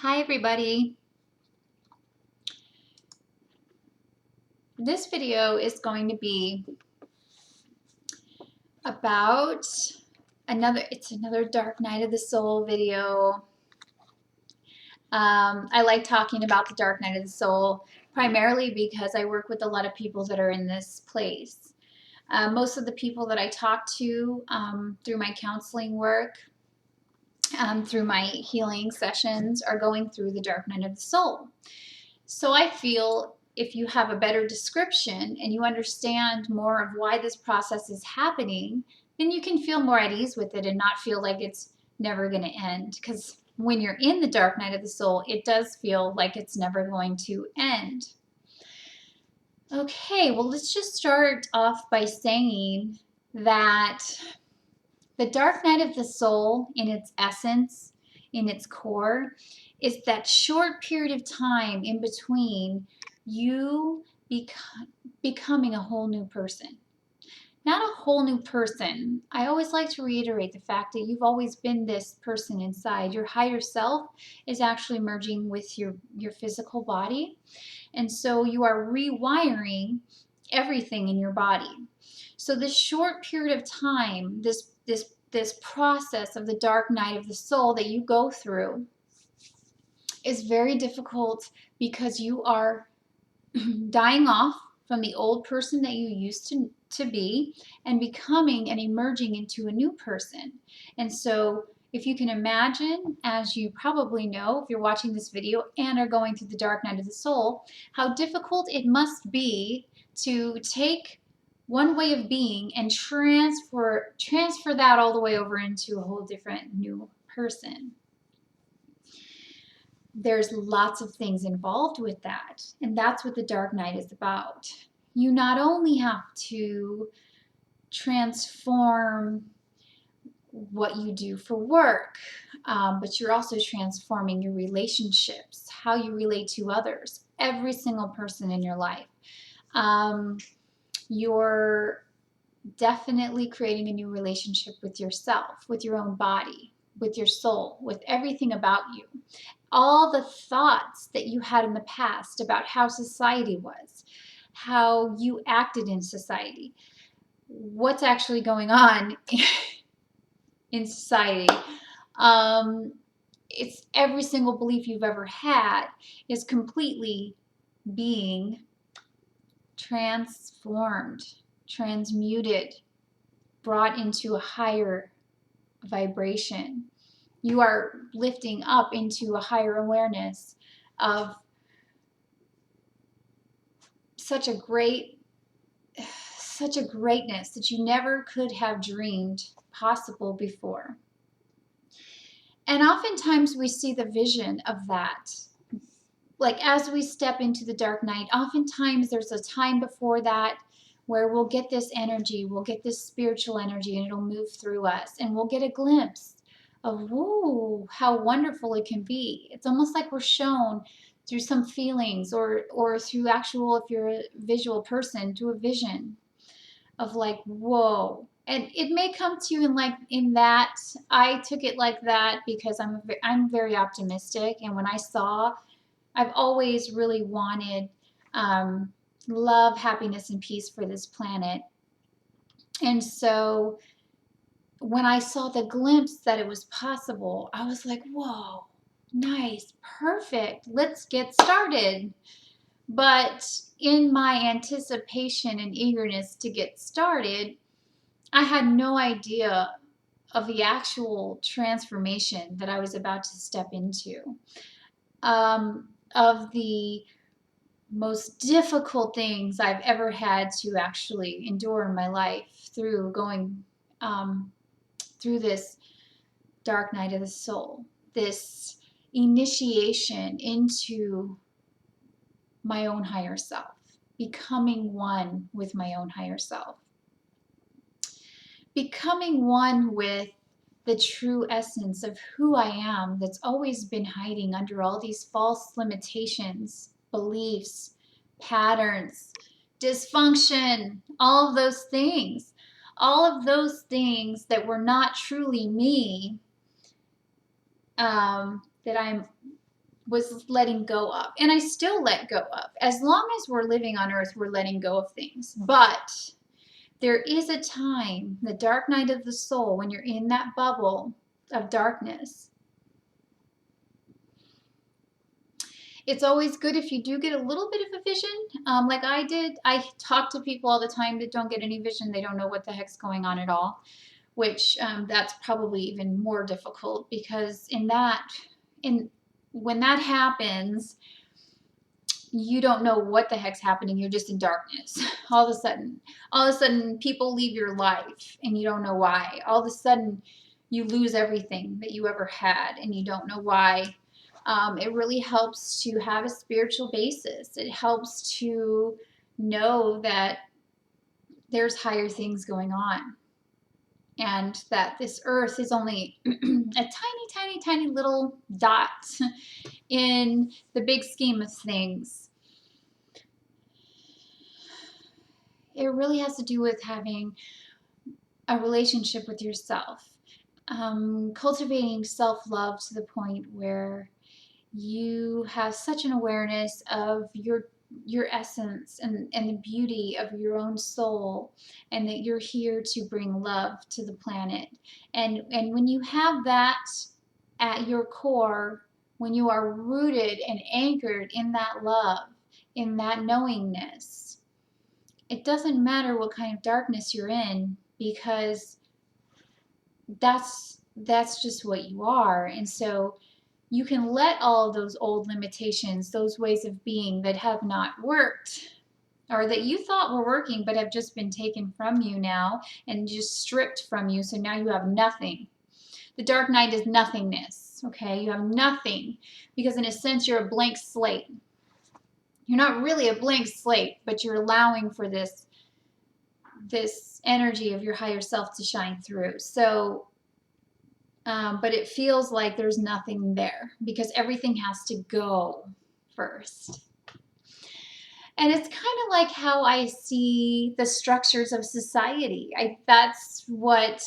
Hi everybody. This video is going to be about another Dark Night of the Soul video. I like talking about the Dark Night of the Soul primarily because I work with a lot of people that are in this place. Most of the people that I talk to through my counseling work, through my healing sessions, are going through the Dark Night of the Soul. So I feel if you have a better description and you understand more of why this process is happening, then you can feel more at ease with it and not feel like it's never going to end. Because when you're in the Dark Night of the Soul, it does feel like it's never going to end. Okay, well, let's just start off by saying that the Dark Night of the Soul, in its essence, in its core, is that short period of time in between you becoming a whole new person. Not a whole new person. I always like to reiterate the fact that you've always been this person inside. Your higher self is actually merging with your physical body. And so you are rewiring everything in your body. So this short period of time, this process of the Dark Night of the Soul that you go through is very difficult because you are dying off from the old person that you used to be and becoming and emerging into a new person. And so if you can imagine, as you probably know if you're watching this video and are going through the Dark Night of the Soul, how difficult it must be to take one way of being and transfer that all the way over into a whole different new person. There's lots of things involved with that, and that's what the Dark Night is about. You not only have to transform what you do for work, but you're also transforming your relationships, how you relate to others, every single person in your life. You're definitely creating a new relationship with yourself, with your own body, with your soul, with everything about you. All the thoughts that you had in the past about how society was, how you acted in society, what's actually going on in society. It's every single belief you've ever had is completely being transformed, transmuted, brought into a higher vibration. You are lifting up into a higher awareness of such a greatness that you never could have dreamed possible before. And oftentimes we see the vision of that. Like as we step into the dark night, oftentimes there's a time before that where we'll get this energy, we'll get this spiritual energy, and it'll move through us, and we'll get a glimpse of, whoa, how wonderful it can be. It's almost like we're shown through some feelings or through actual, if you're a visual person, to a vision of like, whoa. And it may come to you in that, I took it like that because I'm very optimistic, and when I saw, I've always really wanted love, happiness, and peace for this planet. And so when I saw the glimpse that it was possible, I was like, whoa, nice, perfect, let's get started. But in my anticipation and eagerness to get started, I had no idea of the actual transformation that I was about to step into. Of the most difficult things I've ever had to actually endure in my life through going through this Dark Night of the Soul, this initiation into my own higher self, becoming one with my own higher self, becoming one with the true essence of who I am that's always been hiding under all these false limitations, beliefs, patterns, dysfunction, all of those things. All of those things that were not truly me, that I'm was letting go of, and I still let go of. As long as we're living on earth, we're letting go of things. But there is a time, the dark night of the soul, when you're in that bubble of darkness. It's always good if you do get a little bit of a vision, like I did. I talk to people all the time that don't get any vision. They don't know what the heck's going on at all, which that's probably even more difficult, because when that happens, you don't know what the heck's happening. You're just in darkness. All of a sudden, people leave your life and you don't know why. All of a sudden, you lose everything that you ever had and you don't know why. It really helps to have a spiritual basis. It helps to know that there's higher things going on, and that this earth is only a tiny, tiny, tiny little dot in the big scheme of things. It really has to do with having a relationship with yourself, cultivating self-love to the point where you have such an awareness of your essence and the beauty of your own soul, and that you're here to bring love to the planet. And when you have that at your core, when you are rooted and anchored in that love, in that knowingness, it doesn't matter what kind of darkness you're in, because that's just what you are. And so you can let all of those old limitations, those ways of being that have not worked, or that you thought were working but have just been taken from you now and just stripped from you, so now you have nothing. The dark night is nothingness, okay? You have nothing, because in a sense you're a blank slate. You're not really a blank slate, but you're allowing for this energy of your higher self to shine through. So but it feels like there's nothing there, because everything has to go first. And it's kind of like how I see the structures of society. That's what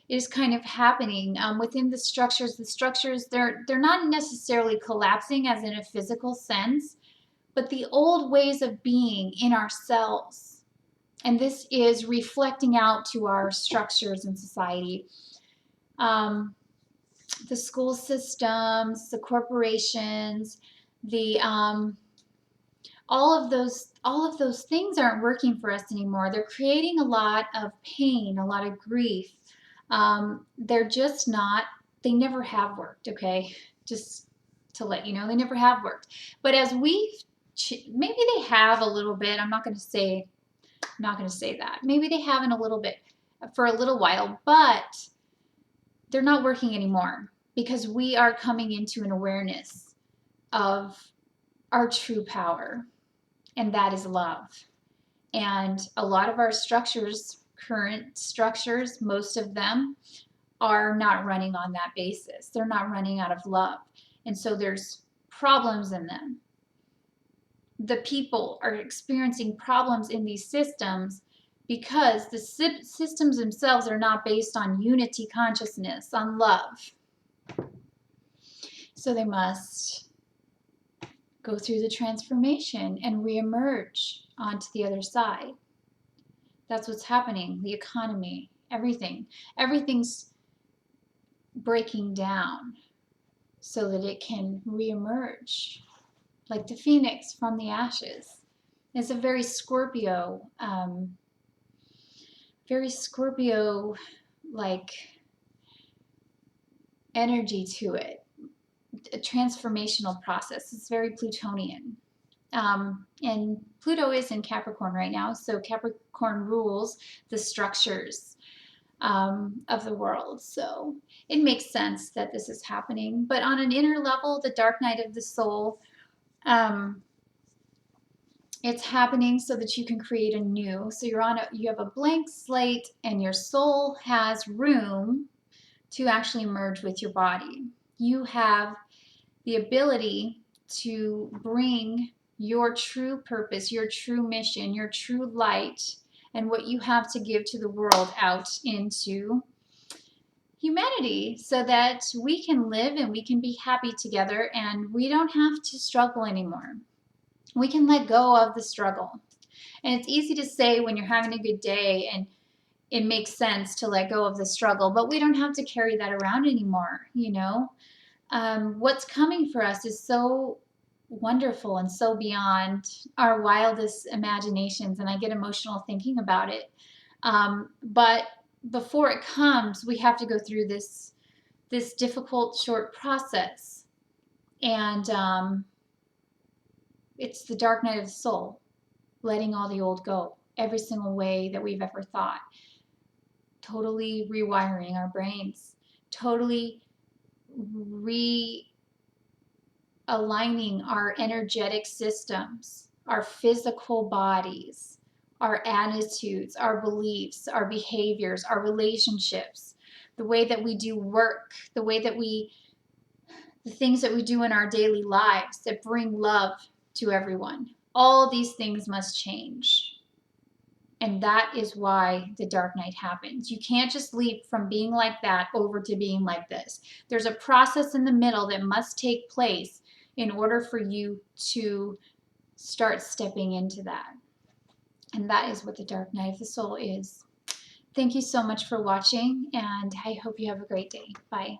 is kind of happening within the structures. The structures, they're not necessarily collapsing as in a physical sense, but the old ways of being in ourselves. And this is reflecting out to our structures in society. The school systems, the corporations, the all of those things aren't working for us anymore. They're creating a lot of pain, a lot of grief. They're just not. They never have worked. Okay, just to let you know, they never have worked. But as maybe they have a little bit. I'm not going to say that. Maybe they haven't a little bit for a little while, but they're not working anymore, because we are coming into an awareness of our true power, and that is love. And a lot of our structures, current structures, most of them are not running on that basis. They're not running out of love. And so there's problems in them. The people are experiencing problems in these systems because the systems themselves are not based on unity consciousness, on love. So they must go through the transformation and reemerge onto the other side. That's what's happening. The economy, everything's breaking down so that it can reemerge like the phoenix from the ashes. It's a very Scorpio like energy to it, a transformational process. It's very Plutonian. And Pluto is in Capricorn right now, so Capricorn rules the structures of the world. So it makes sense that this is happening. But on an inner level, the dark night of the soul, it's happening so that you can create a new. So you have a blank slate, and your soul has room to actually merge with your body. You have the ability to bring your true purpose, your true mission, your true light, and what you have to give to the world out into humanity. humanity so that we can live and we can be happy together and we don't have to struggle anymore. We can let go of the struggle. And it's easy to say when you're having a good day and it makes sense to let go of the struggle, but we don't have to carry that around anymore, you know? What's coming for us is so wonderful and so beyond our wildest imaginations, and I get emotional thinking about it. But before it comes, we have to go through this difficult, short process, and it's the dark night of the soul, letting all the old go, every single way that we've ever thought, totally rewiring our brains, totally realigning our energetic systems, our physical bodies, our attitudes, our beliefs, our behaviors, our relationships, the way that we do work, the things that we do in our daily lives that bring love to everyone. All these things must change. And that is why the dark night happens. You can't just leap from being like that over to being like this. There's a process in the middle that must take place in order for you to start stepping into that. And that is what the dark night of the soul is. Thank you so much for watching, and I hope you have a great day. Bye.